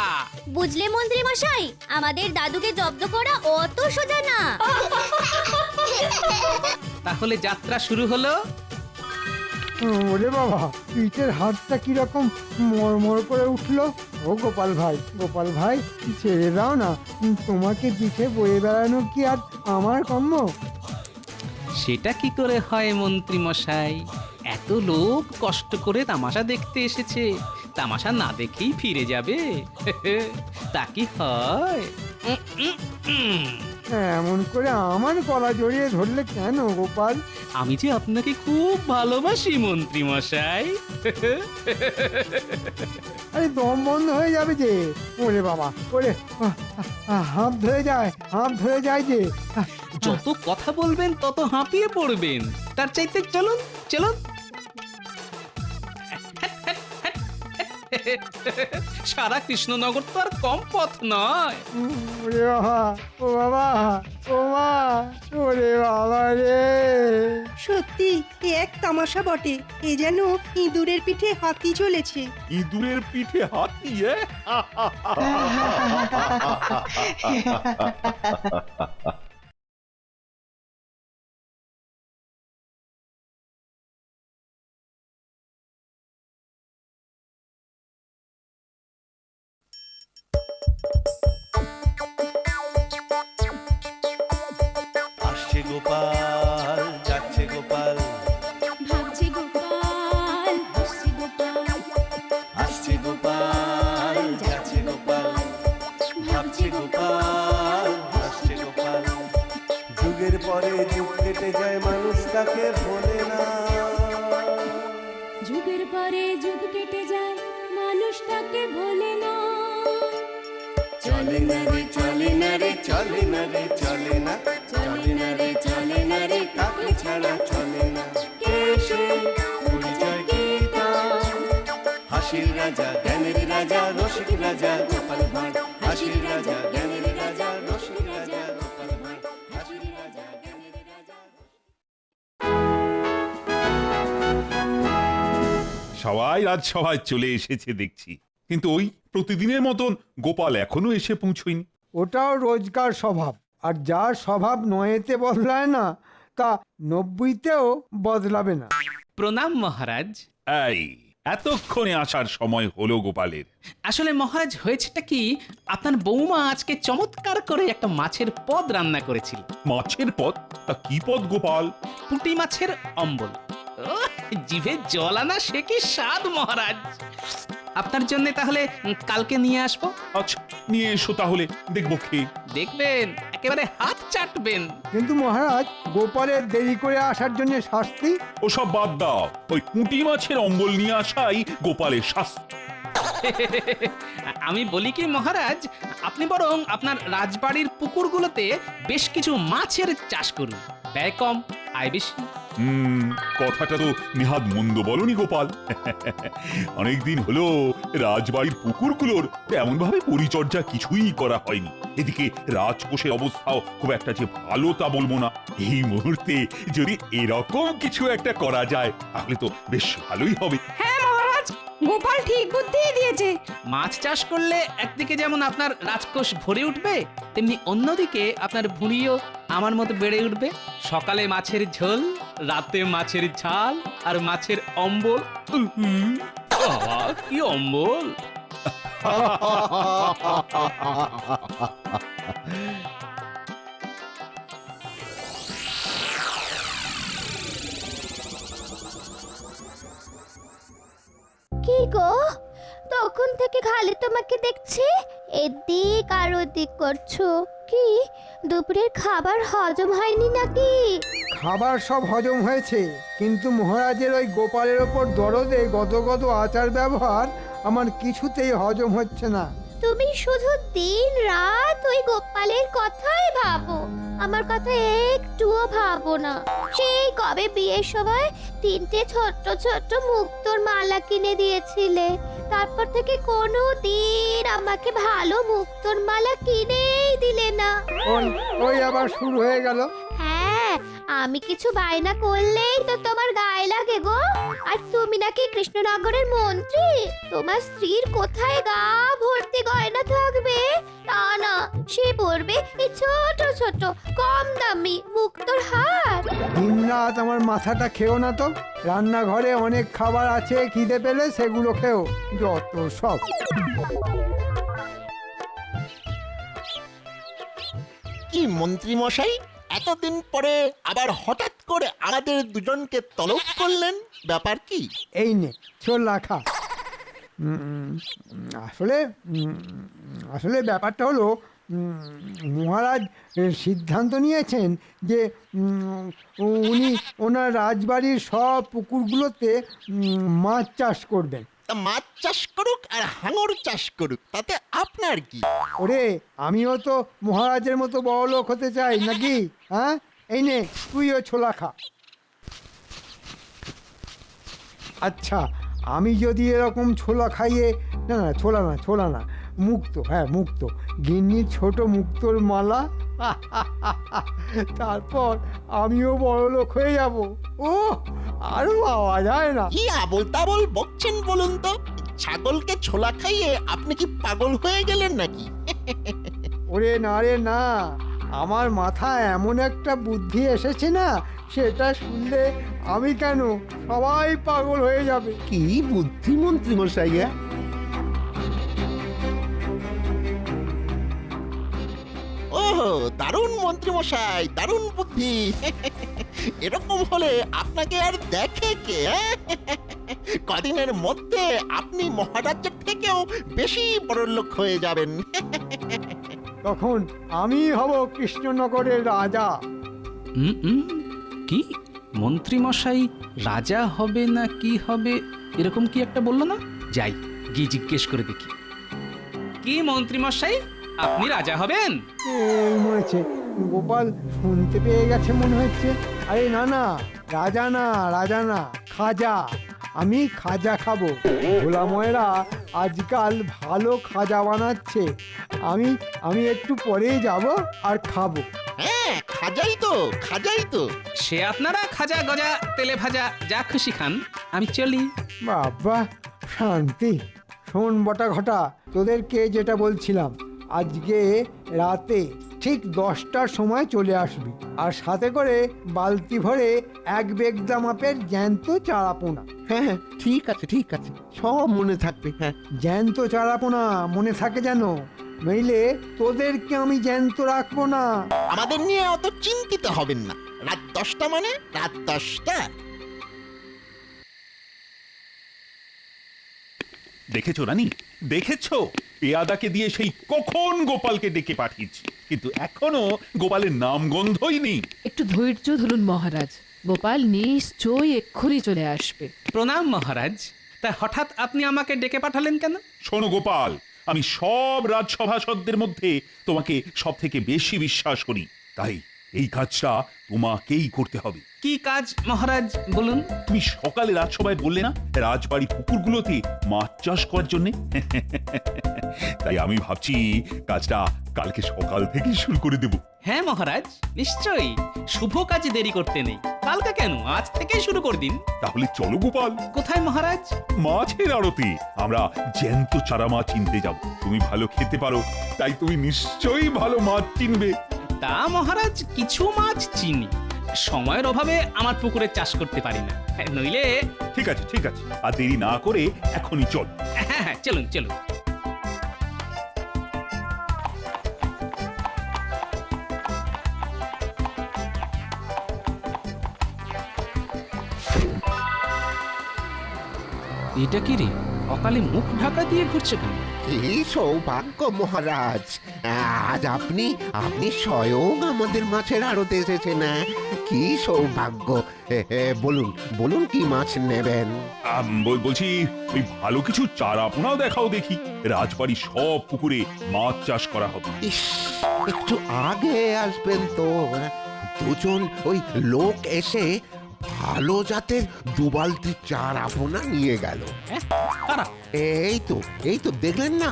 বুঝলে মন্ত্রী মশাই, আমাদের দাদুকে জব্দ করা অত সোজা না। তাহলে যাত্রা শুরু হলো। ওরে বাবা, পিঠের হাতটা কিরকম মরমর করে উঠলো। ও গোপাল ভাই ছেড়ে দাও না, তোমাকে পিঠে বয়ে বেড়ানো কি আর আমার কর্ম? সেটা কি করে হয় মন্ত্রী মশাই? এত লোক কষ্ট করে তামাশা দেখতে এসেছে, তামাশা না দেখেই ফিরে যাবে? তা কি হয়? এমন করে আমার গলা জড়িয়ে ধরলে কেন গোপাল? আমি যে আপনাকে খুব ভালোবাসি মন্ত্রী মশাই। আরে দম বন্ধ হয়ে যাবে যে। ওরে বাবা, ওরে হাঁপ ধরে যায় যে। যত কথা বলবেন তত হাঁপিয়ে পড়বেন, তার চাইতে চলুন চলুন। সারা কৃষ্ণনগর তো আর কম পথ নয়। ওরে বাবা, ও বাবা, ও মা, ওরে বাবা রে। সত্যি এ এক তামাশা বটে, এ যেন ইঁদুরের পিঠে হাতি চলেছে। ইঁদুরের পিঠে হাতি? আসছে গোপাল, যাচ্ছে গোপাল, ভাবছি গোপাল, হাসছি গোপাল, আসছে গোপাল, যাচ্ছে গোপাল, ভাবছে গোপাল, হাসছে গোপাল। যুগের পরে যুগ কেটে যায়, মানুষ তাকে ভোলে না। যুগের পরে যুগ কেটে যায়, মানুষ তাকে ভোলে না। চলে না রে, চলে না রে, চলে না রে, চলে না, চলে না রে, চলে না রে, কাকে ছাড়া চলে না। কে সে পরিচয় কি তার? হাসির রাজা, জ্ঞানের রাজা, রসিক রাজা গোপাল ভাঁড়। হাসির রাজা, জ্ঞানের রাজা, রসিক রাজা গোপাল ভাঁড়। হাসির রাজা, জ্ঞানের রাজা। সবাই রাজসভায় চলে এসেছে দেখছি, কিন্তু ওই প্রতিদিনের মতন গোপাল এখনো এসে পৌঁছয়নি। ওটাও রোজকার স্বভাব, আর যার স্বভাব নয়েতে বদলায় না তা 90তেও বদলাবে না। প্রণাম মহারাজ। এই এতক্ষণে আসার সময় হলো গোপালের। আসলে মহারাজ হয়েছেটা কি, আপনার বৌমা আজকে চমৎকার করে একটা মাছের পদ রান্না করেছিল। মাছের পদ? তা কি পদ গোপাল? পুঁটি মাছের অম্বল। ওহ, জিভে জল আনা সে কি স্বাদ মহারাজ। আপনার জন্য তাহলে কালকে নিয়ে আসবো। আচ্ছা, নিয়ে এসো তাহলে, দেখবো খেয়ে। দেখবেন একেবারে হাত চাটবেন। কিন্তু মহারাজ, গোপালের দেরি করে আসার জন্য শাস্তি? ওসব বাদ দাও, ওই পুঁটি মাছের অম্বল নিয়ে আসাই গোপালের শাস্তি। আমি বলি কি মহারাজ, আপনি বরং আপনার রাজবাড়ির পুকুরগুলোতে বেশ কিছু মাছের চাষ করুন, ব্যয় কম আয় বেশি। কথাটা তো নিহাত মন্দ বলনি গোপাল। অনেকদিন হলো রাজবাড়ির পুকুরগুলোর তেমন ভাবে পরিচর্যা কিছুই করা হয়নি। এদিকে রাজকোষের অবস্থাও খুব একটা যে ভালো তা বলবো না। এই মুহূর্তে যদি এরকম কিছু একটা করা যায় তাহলে তো বেশ ভালোই হবে। হ্যাঁ মহারাজ, গোপাল ঠিক বুদ্ধি দিয়েছে। মাছ চাষ করলে একদিকে যেমন আপনার রাজকোষ ভরে উঠবে, তেমনি অন্যদিকে আপনার ভুঁড়িও আমার মতো বেড়ে উঠবে। সকালে মাছের ঝোল, রাতে মাছের ঝাল, আর মাছের অম্বল। বাবা, কি অম্বল! কি গো, তখন থেকে খালি তোমাকে দেখছি এদিক আর ওদিক করছো। কি দুপুরের খাবার হজম হয়নি নাকি? খাবার সব হজম হয়েছে, কিন্তু মহারাজের ওই গোপালের ওপর দরদে গদগদ আচার ব্যবহার আমার কিছুতেই হজম হচ্ছে না। তুমি শুধু দিন রাত ওই গোপালের কথাই ভাবো, আমার কথা একটুও ভাবো না। সেই কবে বিয়ের সময় 3টে ছোট্ট ছোট্ট মুক্তোর মালা কিনে দিয়েছিলে, তারপর থেকে কোনো দিন আমাকে ভালো মুক্তোর মালা কিনেই দিলে না। ওই আবার শুরু হয়ে গেল। হ্যাঁ, আমি কিছু বায়না করলেই তো তোমার গায়ে লাগে গো? আর তুমি নাকি কৃষ্ণনগরের মন্ত্রী, তোমার স্ত্রীর কোথায় গা ভর্তি গয়না থাকবে? তা না, সে পরবে এই ছোট ছোট কম দামি মুক্তোর হার। দিনরাত আমার মাথাটা খেও না তো। রান্নাঘরে অনেক খাবার আছে, খিদে পেলে সেগুলো খেও। যত সব। কি মন্ত্রী মশাই, এতদিন পরে আবার হঠাৎ করে আমাদের দুজনকে তলব করলেন, ব্যাপার কি? এই নে ছোলা খা। আসলে আসলে ব্যাপারটা হলো মহারাজ সিদ্ধান্ত নিয়েছেন যে উনি ওনার রাজবাড়ির সব পুকুরগুলোতে মাছ চাষ করবেন। তা মাছ চাষ করুক আর হাঙর চাষ করুক, তাতে আপনার কি? ওরে, আমিও তো মহারাজের মতো বড় লোক হতে চাই নাকি? হ্যাঁ, এই নে তুইও ছোলা খা। আচ্ছা, আমি যদি এরকম ছোলা খাইয়ে, না না ছোলা না মুক্তো, হ্যাঁ মুক্তো, গিন্নির ছোট মুক্তোর মালা, তারপর আমিও বড় লোক হয়ে যাব। ও আরো পাওয়া যায় না। কি আবল তাবল বকছেন বলুন তো? ছাগলকে ছোলা খাইয়ে আপনি কি পাগল হয়ে গেলেন নাকি? ওরে না রে না, আমার মাথায় এমন একটা বুদ্ধি এসেছে না, সেটা শুনলে আমি কেন সবাই পাগল হয়ে যাবে। কি বুদ্ধি মন্ত্রী মশাই? ওহ, দারুণ মন্ত্রী মশাই, দারুণ বুদ্ধি। এরকম হলে আপনাকে আর দেখে কে? কদিনের মধ্যে আপনি মহারাজের থেকেও বেশি বড় লোক হয়ে যাবেন। তখন আমি হব কৃষ্ণনগরের রাজা। কি মন্ত্রী মশাই রাজা হবে না কি হবে, এরকম কি একটা বললো না? যাই গিয়ে জিজ্ঞেস করে দেখি। কি মন্ত্রী মশাই, আপনি রাজা হবেন? এই মনেছে গোপাল শুনতে পেয়ে গেছে মনে হচ্ছে। আরে না না, রাজা না খাজা। আমি খাজা খাবো। ভোলাময়রা আজকাল ভালো খাজা বানাচ্ছে। আমি একটু পরেই যাব আর খাবো। হ্যাঁ, খাজাই তো। সে আপনারা খাজা গজা তেলে ভাজা যা খুশি খান, আমি চলি। বাবা শান্তি। শোন বটা ঘটা, তোদেরকে যেটা বলছিলাম, আজকে রাতে ঠিক 10টার সময় চলে আসবি, আর সাথে করে বালতি ভরে 1 বেগদা মাপের জ্যান্ত চারাপোনা। হ্যাঁ, ঠিক আছে, সব মনে থাকবে। হ্যাঁ, জ্যান্ত চারাপোনা মনে থাকে যেন, নইলে তোদেরকে আমি জ্যান্ত রাখবো না। আমাদের নিয়ে অত চিন্তিত হবেন না। রাত 10টা মানে রাত 10টা। দেখেছো রানী, দেখেছো? পেয়াদাকে দিয়ে সেই কখন গোপালকে ডেকে পাঠিয়েছি, কিন্তু এখনো গোপালের নাম গন্ধই নেই। একটু ধৈর্য ধরুন মহারাজ, গোপাল নিশ্চয়ই এক্ষুনি চলে আসবে। প্রণাম মহারাজ। তা হঠাৎ আপনি আমাকে ডেকে পাঠালেন কেন? শোনো গোপাল, আমি সব রাজসভাসদদের মধ্যে তোমাকে সব থেকে বেশি বিশ্বাস করি, তাই এই কাজটা তোমাকেই করতে হবে। কি কাজ মহারাজ বলুন? তুমি সকালে রাজসভায় বললে না রাজবাড়ি পুকুরগুলোতে মাছ চাষ করার জন্য, তাই আমি ভাবছি কাজটা কালকে সকাল থেকে শুরু করে দেব। হ্যাঁ মহারাজ, নিশ্চয়ই। শুভ কাজে দেরি করতে নেই। কালকে কেন, আজ থেকেই শুরু করে দিন। তাহলে চলো গোপাল। কোথায় মহারাজ? মাছের আড়তে আমরা জ্যান্ত চারা মাছ কিনতে যাব। তুমি ভালো খেতে পারো, তাই তুমি নিশ্চয়ই ভালো মাছ চিনবে। তা মহারাজ, কিছু মাছ চিনি, সময়ের অভাবে আমার পুকুরে চাষ করতে পারি না, নইলে। ঠিক আছে, আর দেরি না করে এখনই চল। হ্যাঁ, চলুন। এটা কি রে, অকালে মুখ ঢাকা দিয়ে ঘুরছে কেন? কি সৌভাগ্য মহারাজ, আজ আপনি স্বয়ং আমাদের মাছের আড়তে এসেছেন। কি সৌভাগ্য। বলুন কি মাছ নেবেন? বলছি ওই ভালো কিছু চারাপোনাও দেখাও দেখি। রাজবাড়ি সব পুকুরে মাছ চাষ করা হবে। ইস, একটু আগে আসবেন তো। দুজন ওই লোক এসে ভালো জাতের 2 বালতি চারাপোনা নিয়ে গেল। এই তো দেখলেন না,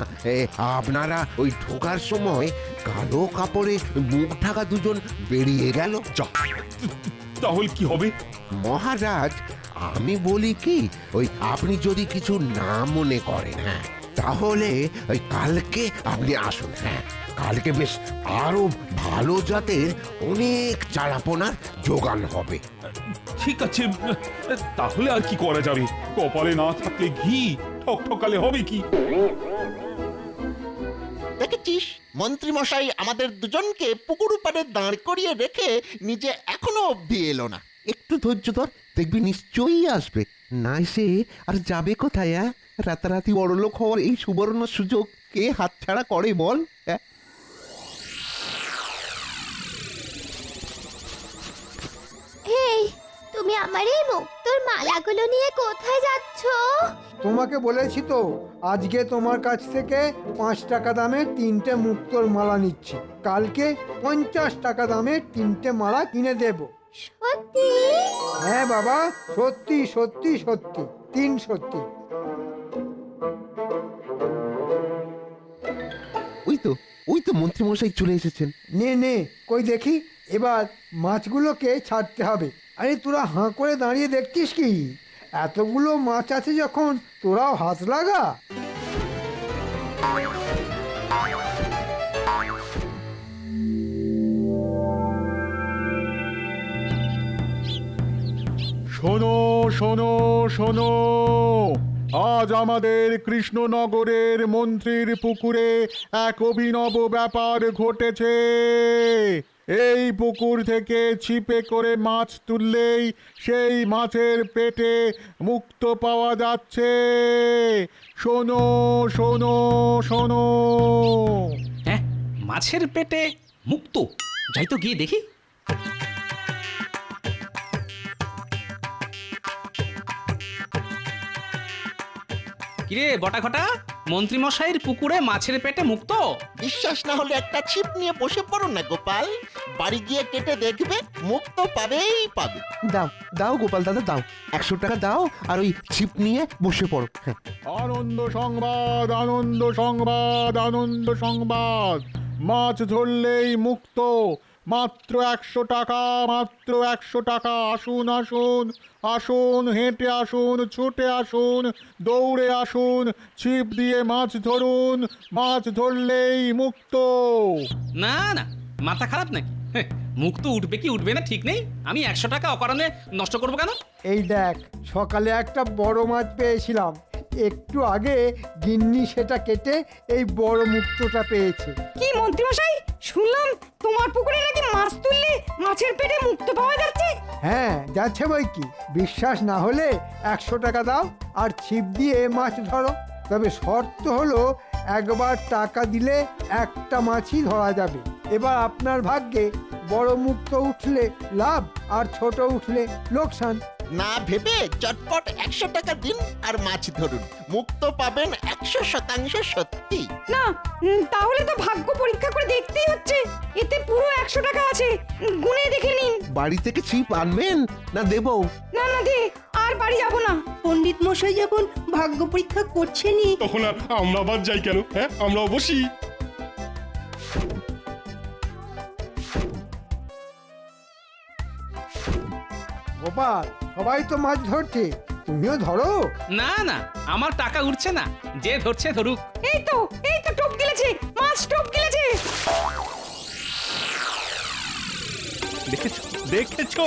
আপনারা ওই ঢোকার সময় কালো কাপড়ে মুখ ঢাকা দুজন বেরিয়ে গেল। তাহলে কি হবে? মহারাজ আমি বলি কি, ওই আপনি যদি কিছু না মনে করেন, হ্যাঁ, তাহলে ওই কালকে আপনি আসুন। হ্যাঁ, কালকে বেশ আরো ভালো জাতের অনেক চারাপোনার জোগান হবে। ঠিক আছে, তাহলে আর কি করা যাবে? কপালে না থাকলে ঘি ঠকঠকালে হবে কি? দেখেছিস, মন্ত্রী মশাই আমাদের দুজনকে পুকুর পাড়ে দাঁড় করিয়ে রেখে নিজে এখনো অব্দি এলো না। একটু ধৈর্য ধর, দেখবি নিশ্চয়ই আসবে। না এসে আর যাবে কোথায়? রাতারাতি বড়লোক হওয়ার এই সুবর্ণ সুযোগ কে হাতছাড়া করে বল? হেই, তুমি আমার এই মুক্তোর মালাগুলো নিয়ে কোথায় যাচ্ছ? তোমাকে বলেছি তো, আজকে তোমার কাছ থেকে 5 টাকা দামের 3টে মুক্তোর মালা নিচ্ছি। কালকে 50 টাকা দামের 3টে মালা কিনে দেব। সত্যি? হ্যাঁ বাবা, সত্যি সত্যি সত্যি, 3 সত্যি। ওই তো মন্ত্রী মশাই চলে এসেছেন। নে নে, কই দেখি, এবার মাছগুলোকে ছাড়তে হবে। আরে তোরা হাঁ করে দাঁড়িয়ে দেখছিস কি? এতগুলো মাছ আছে যখন, তোরাও হাত লাগা। শোনো শোনো শোনো, আজ আমাদের কৃষ্ণনগরের মন্ত্রীর পুকুরে এক অভিনব ব্যাপার ঘটেছে। এই পুকুর থেকে ছিপে করে মাছ তুললেই সেই মাছের পেটে মুক্ত পাওয়া যাচ্ছে। শোনো শোনো শোনো। হ্যাঁ, মাছের পেটে মুক্ত? যাই তো গিয়ে দেখি। কিরে বটা ঘটা, মন্ত্রী মশাইয়ের পুকুরে মাছের পেটে মুক্ত? বিশ্বাস না হলে একটা ছিপ নিয়ে বসে পড়ো না গোপাল, বাড়ি গিয়ে কেটে দেখবে, মুক্ত পাবেই পাবে। দাও দাও গোপাল দাদা, দাও 100 টাকা দাও, আর ওই ছিপ নিয়ে বসে পড়ো। আনন্দ সংবাদ, আনন্দ সংবাদ, আনন্দ সংবাদ, মাছ ধরলেই মুক্ত, মাত্র 100 টাকা, মাত্র 100 টাকা। আসুন আসুন আসুন, হেঁটে আসুন, ছুটে আসুন, দৌড়ে আসুন, ছিপ দিয়ে মাছ ধরুন, মাছ ধরলেই মুক্ত। না না, মাথা খারাপ নাকি? মুক্ত উঠবে কি উঠবে না ঠিক নেই। আমি 100 টাকা অকারণে নষ্ট করবো কেন? এই দেখ, সকালে একটা বড় মাছ পেয়েছিলাম, একটু আগে গিন্নি সেটা কেটে এই বড় মুক্তটা পেয়েছে। কি মন্ত্রী মশাই, শুনলাম তোমার পুকুরে নাকি মাছ তুললে মাছের পেটে মুক্ত পাওয়া যাচ্ছে? হ্যাঁ, যাচ্ছে বই কি। বিশ্বাস না হলে 100 টাকা দাও আর ছিপ দিয়ে মাছ ধরো। তবে শর্ত হলো, একবার টাকা দিলে একটা মাছই ধরা যাবে। এবার আপনার ভাগ্যে বড় মুক্ত উঠলে লাভ, আর ছোট উঠলে লোকসান। না ভেবে চটপট 100 টাকা দিন আর মাছ ধরুন, মুক্ত পাবেন 100% সত্যি। না, তাহলে তো ভাগ্য পরীক্ষা করে দেখতেই হচ্ছে। এতে পুরো 100 টাকা আছে, গুনে দেখে নিন। বাড়ি থেকে ছিপ আনবেন না দেবো? না না দে, আর বাড়ি যাব না। পণ্ডিত মশাই যখন ভাগ্য পরীক্ষা করছেনই, তখন আর আমরা বাদ যাই কেন? হ্যাঁ, আমরাও বসি। গোপাল, সবাই তো মাছ ধরছে, তুমিও ধরো। না না, আমার টাকা উঠছে না, যে ধরছে ধরুক। এই তো টোপ গিলেছে, মাছ টোপ গিলেছে। দেখেছো দেখেছো,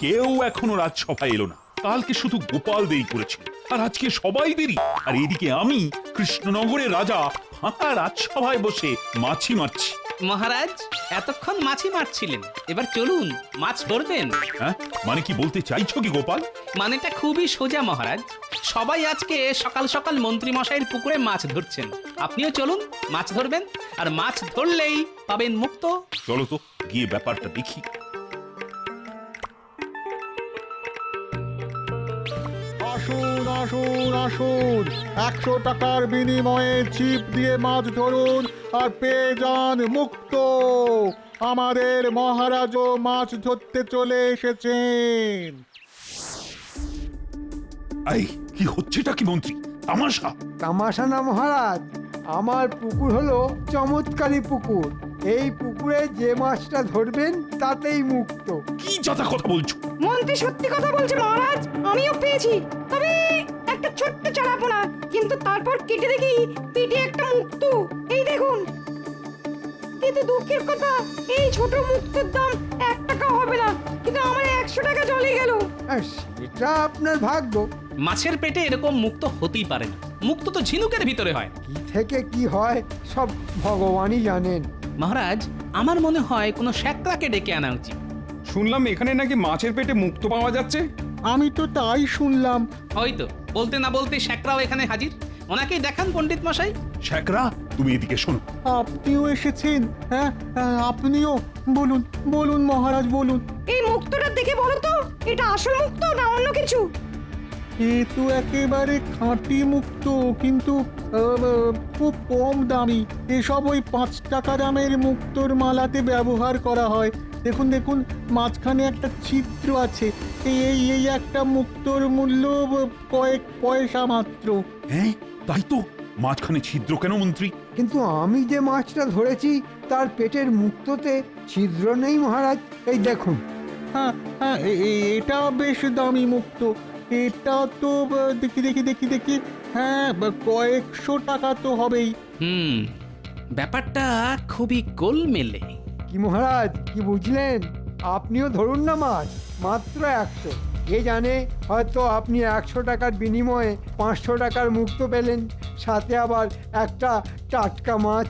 কেউ এখনো রাজসভায় এলো না। কালকে শুধু গোপাল দেরি করেছিল, আর আজকে সবাই দেরি। আর এদিকে আমি কৃষ্ণনগরের রাজা ফাঁকা রাজসভায় বসে মাছি মারছি। মহারাজ, এতক্ষণ মাছি মারছিলেন, এবার চলুন মাছ ধরবেন। হ্যাঁ, মানে কি বলতে চাইছো কি গোপাল? মানেটা খুবই সোজা মহারাজ। সবাই আজকে সকাল সকাল মন্ত্রী মশাইয়ের পুকুরে মাছ ধরছেন, আপনিও চলুন মাছ ধরবেন, আর মাছ ধরলেই পাবেন মুক্ত। চলো তো গিয়ে ব্যাপারটা দেখি। আসুন আসুন আসুন, 100 টাকার বিনিময়ে ছিপ দিয়ে মাছ ধরুন আর পেয়ে যান মুক্ত। আমাদের মহারাজও মাছ ধরতে চলে এসেছেন। এই কি হচ্ছেটা কি মন্ত্রী? তামাশা? তামাশা না মহারাজ, আমার পুকুর হলো চমৎকারী পুকুর। এই পুকুরে যে মাছটা ধরবেন তাতেই মুক্ত। কি যাতা কথা বলছো? মন্ত্রী সত্যি কথা বলছে মহারাজ, আমিও পেয়েছি, তবে একটা ছোট্ট চারাপোনা, কিন্তু তারপর কেটে দেখি পেটে একটা মুক্তো। এই দেখুন। কিন্তু দুঃখের কথা, এই ছোট মুক্তোর দাম 1 টাকা হবে না, কিন্তু আমার 100 টাকা চলে গেল। সেটা আপনার ভাগ্য। মাছের পেটে এরকম মুক্ত হতেই পারে না, মুক্ত তো ঝিনুকের ভিতরে হয়। কি থেকে কি হয় সব ভগবানই জানেন। মহারাজ, আমার মনে হয় কোনো শ্যাকরাকে ডেকে আনা উচিত। শুনলাম এখানে নাকি মাছের পেটে মুক্তো পাওয়া যাচ্ছে। আমি তো তাই শুনলাম। হয়তো বলতে না বলতে শ্যাকরাও এখানে হাজির। ওনাকেই দেখান পণ্ডিত মশাই। শ্যাকরা, তুমি এদিকে শোনো। আপনিও এসেছেন? হ্যাঁ, আপনিও বলুন বলুন মহারাজ বলুন। এই মুক্তোটা দেখে বলো তো, এটা আসল মুক্তো না অন্য কিছু? এ তো একেবারে খাঁটি মুক্ত, কিন্তু খুব কম দামি। এসব ওই 5 টাকা দামের মুক্তোর মালাতে ব্যবহার করা হয়। দেখুন দেখুন, মাঝখানে একটা ছিদ্র আছে। এই একটা মুক্তোর মূল্য কয়েক পয়সা মাত্র। হ্যাঁ, তাই তো। মাঝখানে ছিদ্র কেন মন্ত্রী? কিন্তু আমি যে মাছটা ধরেছি তার পেটের মুক্তোতে ছিদ্র নেই মহারাজ। এই দেখুন। হ্যাঁ হ্যাঁ, এটা বেশ দামি মুক্ত। এটা তো দেখি দেখি দেখি দেখি, হ্যাঁ, কয়েকশো টাকা তো হবেই। ব্যাপারটা খুবই গোলমেলে। কি মহারাজ, কি বুঝলেন? আপনিও ধরুন না মাছ, মাত্র 100। কে জানে, হয়তো আপনি 100 টাকার বিনিময়ে 500 টাকার মুক্ত পেলেন, সাথে আবার একটা টাটকা মাছ।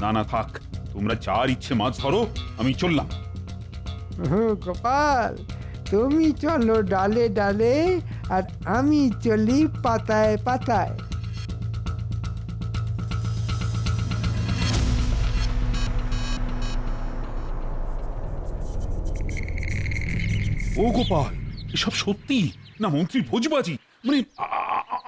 না না, থাক, তোমরা যার ইচ্ছে মাছ ধরো, আমি চললাম। গোপাল, তুমি চলো ডালে ডালে, আর আমি চলি পাতায় পাতায়। ও গোপাল, এসব সত্যি না মন্ত্রী ভোজবাজি? মানে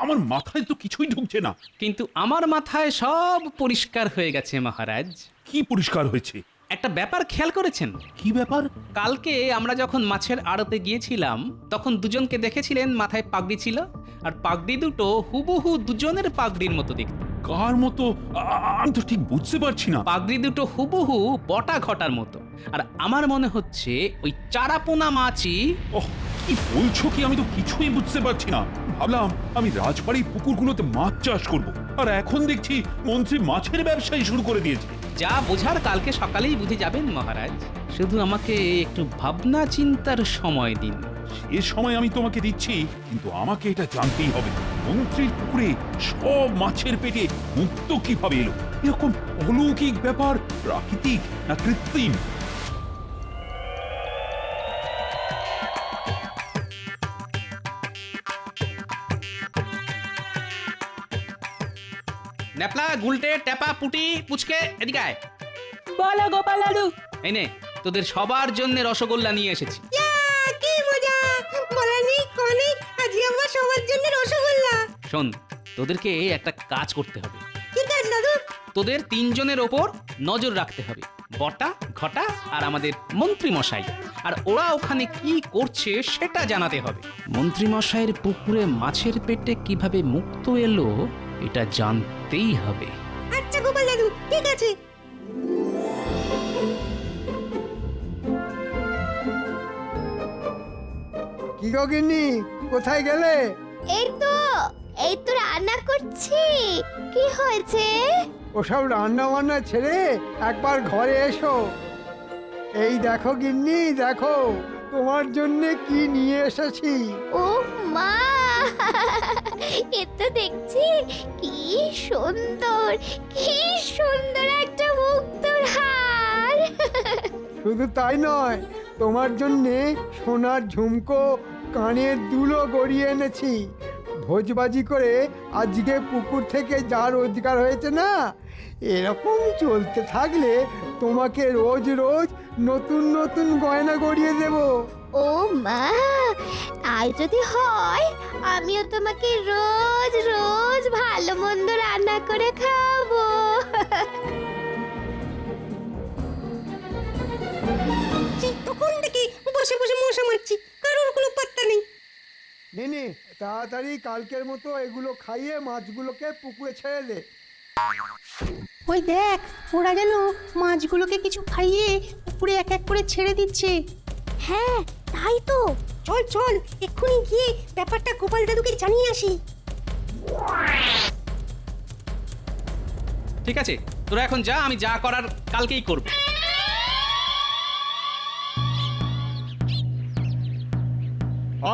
আমার মাথায় তো কিছুই ঢুকছে না। কিন্তু আমার মাথায় সব পরিষ্কার হয়ে গেছে মহারাজ। কি পরিষ্কার হয়েছে? একটা ব্যাপার খেয়াল করেছেন? কি ব্যাপার? কালকে আমরা যখন মাছের আড়তে গিয়েছিলাম, তখন দুজনকে দেখেছিলেন মাথায় পাগড়ি ছিল, আর পাগড়ি দুটো হুবহু দুজনের পাগড়ির মতো দেখতে। কার মতো? আমি তো ঠিক বুঝতে পারছি না। পাগড়ি দুটো হুবহু বটা ঘটার মতো। আর আমার মনে হচ্ছে ওই চারাপোনা মাছই। ওহ, কি বলছো কি? আমি তো কিছুই বুঝতে পারছি না। ভাবলাম আমি রাজবাড়ির পুকুরগুলোতে মাছ চাষ করব, আর এখন দেখছি মন্ত্রী মাছের ব্যবসায় শুরু করে দিয়েছে। যা বোঝার কালকে সকালেই বুঝে যাবেন মহারাজ। শুধু আমাকে একটু ভাবনা চিন্তার সময় দিন। সে সময় আমি তোমাকে দিচ্ছি, কিন্তু আমাকে এটা জানতেই হবে, মন্ত্রীর পুকুরে সব মাছের পেটে মুক্ত কিভাবে এলো? এরকম অলৌকিক ব্যাপার প্রাকৃতিক না কৃত্রিম? ন্যাপলা, গুলটে, টেপা, পুটি, পুচকে, এদিকে আয়। বলো গোপাল দাদু। এই নে, তোদের সবার জন্য রসগোল্লা নিয়ে এসেছি। কি মজা! বলানি কোনি আজকে আমরা সবার জন্য রসগোল্লা। শোন, তোদেরকে একটা কাজ করতে হবে। কি কাজ দাদু? তোদের 3 জনের ওপর নজর রাখতে হবে, বটা, ঘটা আর আমাদের মন্ত্রী মশাই। আর ওরা ওখানে কি করছে সেটা জানাতে হবে। মন্ত্রী মশাইয়ের পুকুরে মাছের পেটে কিভাবে মুক্ত এলো এটা জানতেই হবে। আচ্ছা গোপাল দাদু, ঠিক আছে। কি গো গিন্নি, কোথায় গেলে? এই তো রান্না করছি। কি হয়েছে? ওসব রান্না বান্না ছেড়ে একবার ঘরে এসো। এই দেখো গিন্নি, দেখো তোমার জন্য কি নিয়ে এসেছি। ও মা, এ তো দেখছি কি সুন্দর, কি সুন্দর একটা মুক্তোর হার। শুধু তাই নয়, তোমার জন্যে সোনার ঝুমকো, কানের দুলও গড়িয়ে এনেছি। ভোজবাজি করে আজকে পুকুর থেকে যা রোজগার হয়েছে না, এরকম চলতে থাকলে তোমাকে রোজ রোজ নতুন নতুন গয়না গড়িয়ে দেব। ও মা, তাই যদি হয় আমিও তোমাকে রোজ রোজ ভালো মন্দ রান্না করে খাবো। তখন দেখি বসে বসে মশা মারছি, কারোর কোনো পাত্তা নেই। নে তাড়াতাড়ি কালকের মতো এগুলো খাইয়ে মাছগুলোকে পুকুরে ছেড়ে দে। ওই দেখ, ওরা যেন মাছগুলোকে কিছু খাইয়ে পুকুরে এক এক করে ছেড়ে দিচ্ছে। হ্যাঁ তাই তো। চল চল, এক্ষুনি গিয়ে ব্যাপারটা গোপাল দাদুকে জানিয়ে আসি। ঠিক আছে, তোরা এখন যা, আমি যা করার কালকেই করব।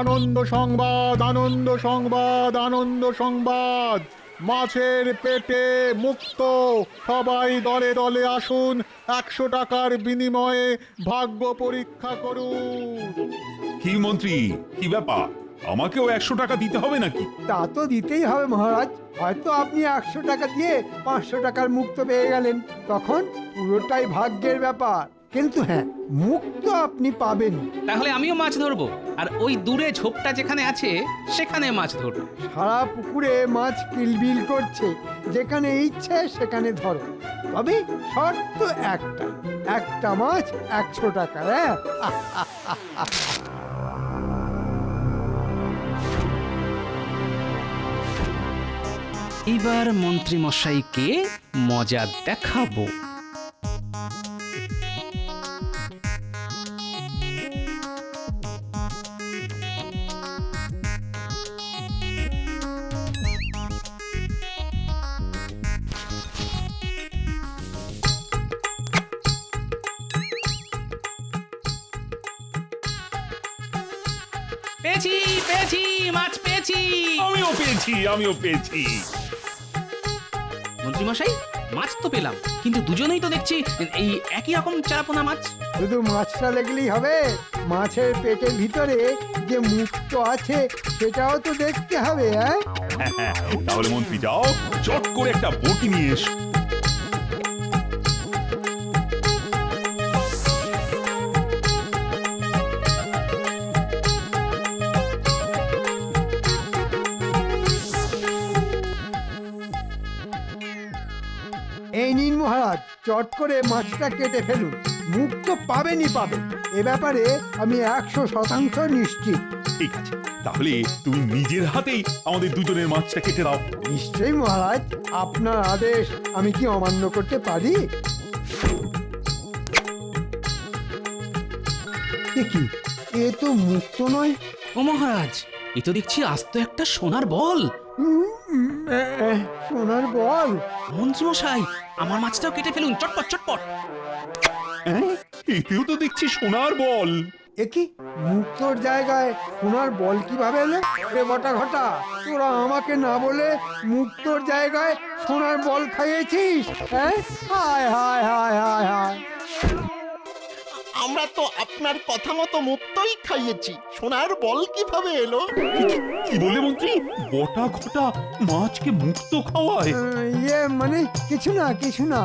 আনন্দ সংবাদ, আনন্দ সংবাদ, আনন্দ সংবাদ। মাছের পেটে মুক্ত, সবাই দলে দলে আসুন, 100 টাকার বিনিময়ে ভাগ্য পরীক্ষা করুন। কি মন্ত্রী, কি ব্যাপার? আমাকেও 100 টাকা দিতে হবে নাকি? তা তো দিতেই হবে মহারাজ। হয়তো আপনি 100 টাকা দিয়ে 500 টাকার মুক্ত পেয়ে গেলেন, তখন পুরোটাই ভাগ্যের ব্যাপার। কিন্তু হ্যাঁ, মুক্ত আপনি পাবেন। তাহলে আমিও মাছ ধরবো, আর ওই দূরে ঝোপটা যেখানে আছে সেখানে মাছ ধরবো। সারা পুকুরে মাছ কিলবিল করছে, যেখানে ইচ্ছে সেখানে ধরো। তবে শর্ত একটা মাছ 100 টাকা। হ্যাঁ, এবার মন্ত্রী মশাইকে মজা দেখাবো। পেয়েছি পেয়েছি, মাছ পেয়েছি। আমিও পেয়েছি। মন্ত্রী মশাই, মাছ তো পেলাম, কিন্তু দুজনেই তো দেখছি এই একই রকম চারাপোনা মাছ। শুধু মাছটা লেগলেই হবে, মাছের পেটের ভিতরে যে মুক্ত আছে সেটাও তো দেখতে হবে। হ্যাঁ, তাহলে মন্ত্রী যাও, চট করে একটা বটি নিয়ে এসো। এই নিন মহারাজ, চট করে মাছটা কেটে ফেলুন। মুক্ত পাবেনই পাবেন, এ ব্যাপারে আমি 100% নিশ্চিত। ঠিক আছে, তাহলে তুমি নিজের হাতেই আমাদের দুজনের মাছটা কেটে দাও। নিশ্চয়ই মহারাজ, আপনার আদেশ আমি কি অমান্য করতে পারি? এ কি, এ তো মুক্ত নয়। ও মহারাজ, এ তো দেখছি আস্ত একটা সোনার বল। সোনার বল? মন্ত্রী মশাই, আমার মাছটাও কেটে ফেলুন, চটপট চটপট। এতেও তো দেখছি সোনার বল। এ কি, মুক্তর জায়গায় সোনার বল কিভাবে এলো? রে বটা ঘটা, তোরা আমাকে না বলে মুক্তর জায়গায় সোনার বল খাইয়েছিস? হ্যাঁ, হায় হায় হায় হায় হায়। আমরা তো আপনার কথা মতো মুক্তই খাইয়েছি, সোনার বল কিভাবে এলো? কি বলে মন্ত্রী? বটা ঘটা মাছকে মুক্ত খাওয়ায়? ইয়ে মানে কিছু না,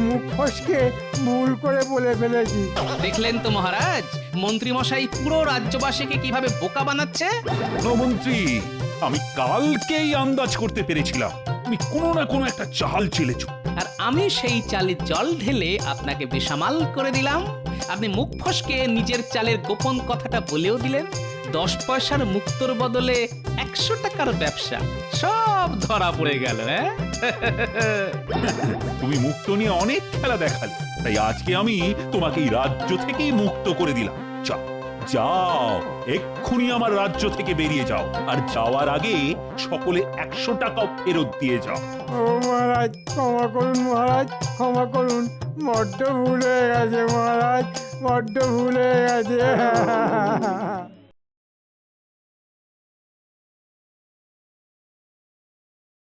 মুখ ফসকে ভুল করে বলে ফেলেছি। দেখলেন তো মহারাজ, মন্ত্রী মশাই পুরো রাজ্যবাসীকে কিভাবে বোকা বানাচ্ছে। মন্ত্রী, আমি কালকেই আন্দাজ করতে পেরেছিলাম তুমি কোনো না কোনো একটা চাল চেলেছ, আর আমি সেই চালে জল ঢেলে আপনাকে বেসামাল করে দিলাম। আপনি মুখ ফসকে নিজের চালের গোপন কথাটা বলেও দিলেন। 10 পয়সার মুক্তর বদলে 100 টাকার ব্যবসা, সব ধরা পড়ে গেল। হ্যাঁ, তুমি মুক্ত নিয়ে অনেক খেলা দেখালে, তাই আজকে আমি তোমাকে এই রাজ্য থেকেই মুক্ত করে দিলাম। যাও, এক্ষুনি আমার রাজ্য থেকে বেরিয়ে যাও, আর যাওয়ার আগে সকলে 100 টাকা ফেরত দিয়ে যাও। ও মহারাজ, ক্ষমা করুন মহারাজ, ক্ষমা করুন। বড্ড ভুল হয়ে গেছে মহারাজ, বড্ড ভুল হয়ে গেছে।